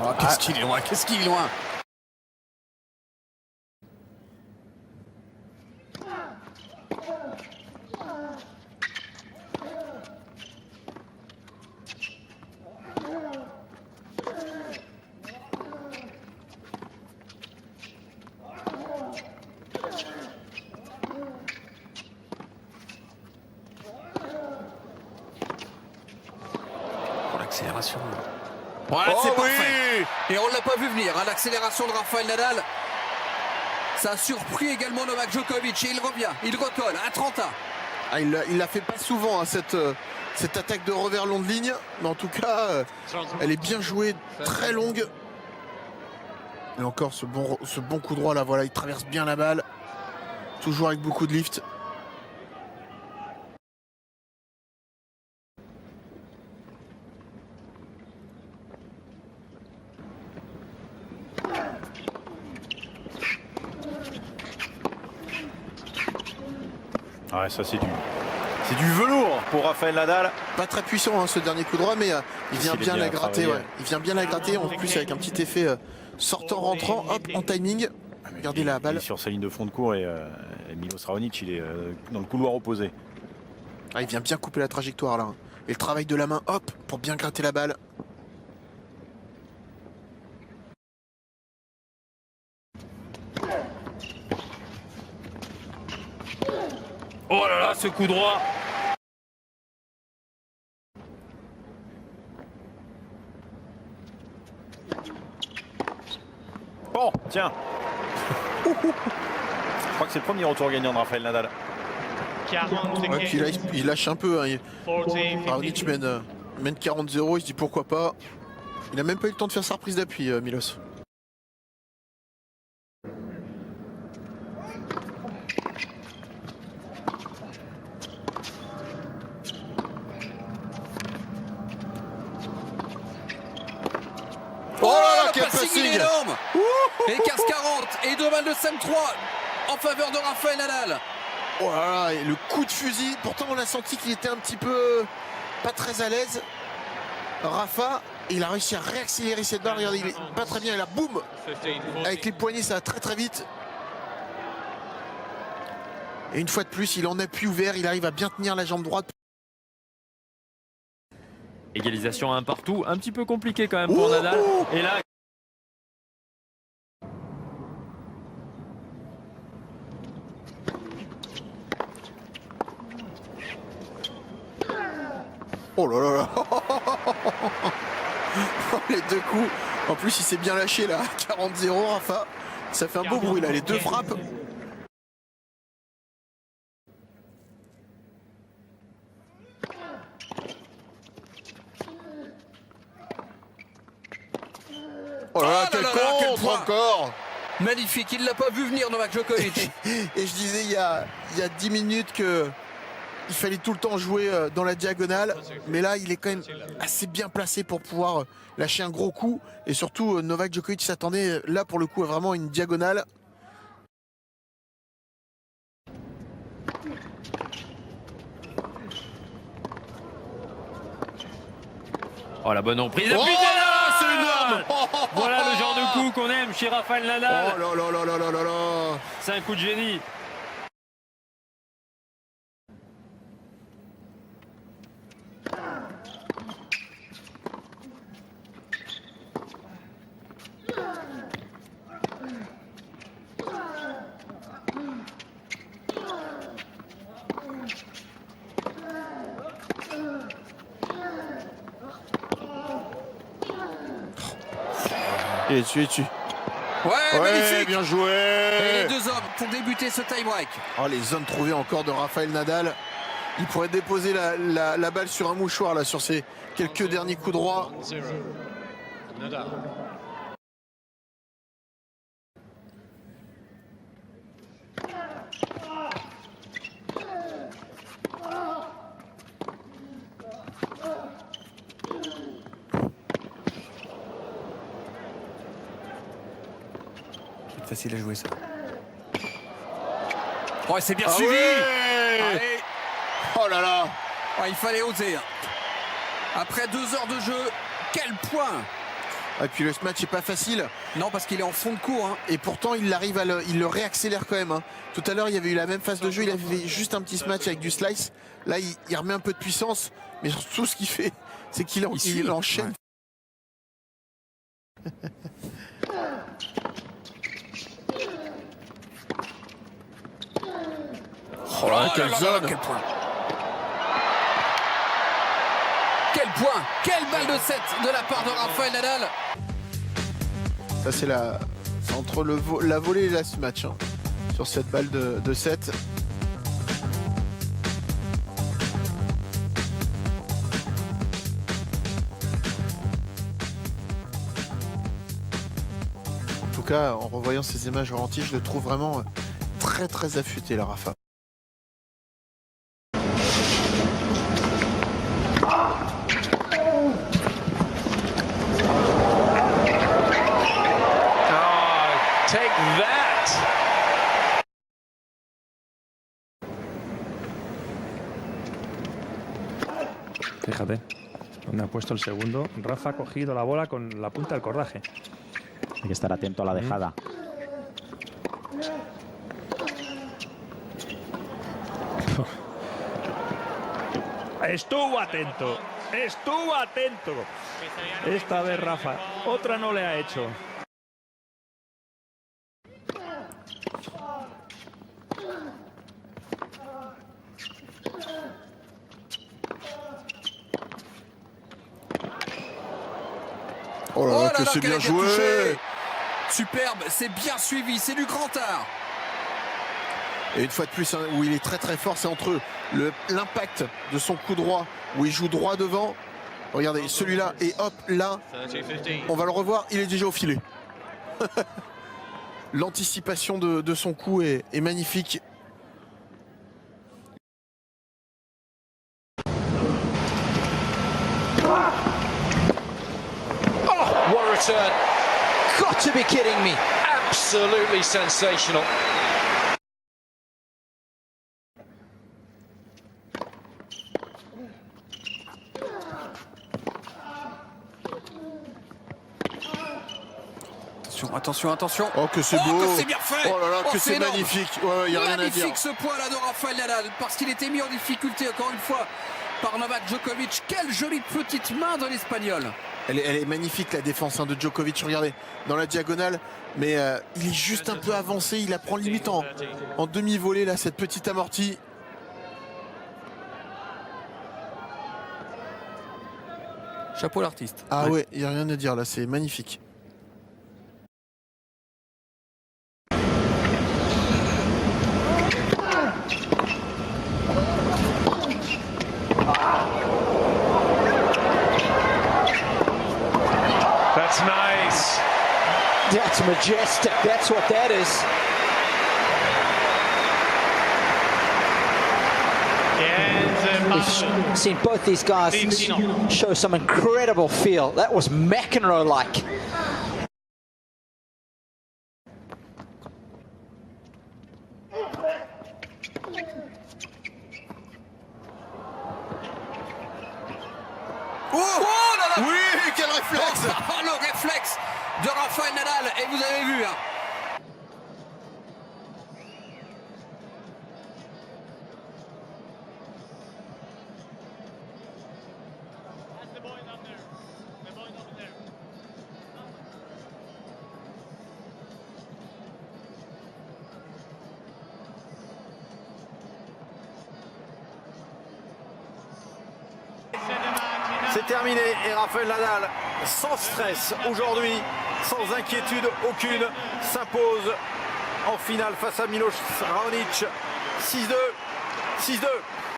Oh, qu'est-ce qu'il est loin, qu'est-ce qu'il est loin. L'accélération. Voilà, c'est parfait. Et on ne l'a pas vu venir, hein, l'accélération de Rafael Nadal. Ça a surpris également Novak Djokovic et il revient, il recolle à 30 ans. Ah, il l'a fait pas souvent, hein, cette attaque de revers long de ligne, mais en tout cas, elle est bien jouée, très longue. Et encore ce bon coup droit là, voilà, il traverse bien la balle, toujours avec beaucoup de lift. Ouais, ça c'est du velours pour Rafael Nadal. Pas très puissant hein, ce dernier coup droit, mais il vient bien la gratter. Ouais. Il vient bien la gratter, en plus avec un petit effet sortant-rentrant, hop, en timing. Regardez la balle. Il est sur sa ligne de fond de cours et Milos Raonic, il est dans le couloir opposé. Ah, il vient bien couper la trajectoire là. Hein. Et le travail de la main, hop, pour bien gratter la balle. Oh là là, ce coup droit. Oh, tiens. Je crois que c'est le premier retour gagnant de Rafael Nadal. Ouais, puis là, il lâche un peu. Hein. Raonic mène 40-0, il se dit pourquoi pas. Il n'a même pas eu le temps de faire sa reprise d'appui, Milos. Oh là là, quel passing énorme. Et 15-40 et 2 balles de 5-3 en faveur de Rafael Nadal. Oh là là, et le coup de fusil, pourtant on a senti qu'il était un petit peu pas très à l'aise. Rafa, il a réussi à réaccélérer cette balle, regardez, il est pas très bien, et là boum, avec les poignets ça va très très vite. Et une fois de plus, il en appuie ouvert, il arrive à bien tenir la jambe droite. Égalisation à un partout, un petit peu compliqué quand même pour Nadal. Et là... Oh là là là. Les deux coups. En plus, il s'est bien lâché là. 40-0, Rafa. Ça fait un beau bruit là, les deux frappes. Oh là là, quel contre encore. Magnifique, il ne l'a pas vu venir Novak Djokovic. Et je disais il y a 10 minutes que il fallait tout le temps jouer dans la diagonale, mais là il est quand même assez bien placé pour pouvoir lâcher un gros coup, et surtout Novak Djokovic s'attendait là pour le coup à vraiment une diagonale. Oh la bonne emprise. Oh là, c'est énorme. Voilà le genre de coup qu'on aime chez Rafael Nadal. Oh là là là là là là là. C'est un coup de génie. Il est dessus. Ouais, magnifique. Bien joué. Et les deux hommes pour débuter ce tie-break. Oh, les zones trouvées encore de Rafael Nadal. Il pourrait déposer la balle sur un mouchoir là, sur ses quelques derniers coups droits. C'est facile à jouer ça. Ouais, c'est bien suivi. Ouais. Allez. Oh là là. Ouais, il fallait oser. Après 2 heures de jeu, quel point. Et puis le match n'est pas facile. Non, parce qu'il est en fond de cours. Hein. Et pourtant, il le réaccélère quand même. Hein. Tout à l'heure, il y avait eu la même phase de jeu. Il avait fait juste un petit match avec du slice. Là, il remet un peu de puissance. Mais surtout, ce qu'il fait, c'est qu'il enchaîne. Ouais. Oh là, quelle zone, quel point. Quel point, quelle balle de 7 de la part de Rafael Nadal. Ça c'est entre la volée et ce match hein, sur cette balle de 7. En tout cas, en revoyant ces images au ralenti, je le trouve vraiment très très affûté, la Rafa. Take that. Fíjate, donde ha puesto el segundo, Rafa ha cogido la bola con la punta del cordaje. Hay que estar atento a la dejada. Estuvo atento, estuvo atento. Esta vez Rafa, otra no le ha hecho. Oh là là, que c'est bien joué. Superbe, c'est bien suivi, c'est du grand art. Et une fois de plus, hein, où il est très très fort, c'est entre l'impact de son coup droit, où il joue droit devant. Regardez, celui-là, et hop, là, on va le revoir, il est déjà au filet. L'anticipation de son coup est magnifique. What a return. Got to be kidding me. Absolutely sensational. Attention, attention. Oh, que c'est beau. Que c'est bien fait. Oh là là, que c'est énorme. magnifique. Ouais, y a rien à dire. Magnifique ce point là de Rafael Nadal, parce qu'il était mis en difficulté encore une fois par Novak Djokovic. Quelle jolie petite main de l'Espagnol. Elle est magnifique la défense hein, de Djokovic, regardez, dans la diagonale. Mais il est juste un peu avancé, il la prend limite en demi-volée là, cette petite amortie. Chapeau l'artiste. Ah ouais, il n'y a rien à dire là, c'est magnifique. That's nice. That's majestic. That's what that is. We've seen both these guys show some incredible feel. That was McEnroe-like. Oh là là. Oui, quel réflexe. Oh, le réflexe de Rafael Nadal, et vous avez vu hein. C'est terminé et Rafael Nadal, sans stress aujourd'hui, sans inquiétude aucune, s'impose en finale face à Miloš Raonic. 6-2, 6-2.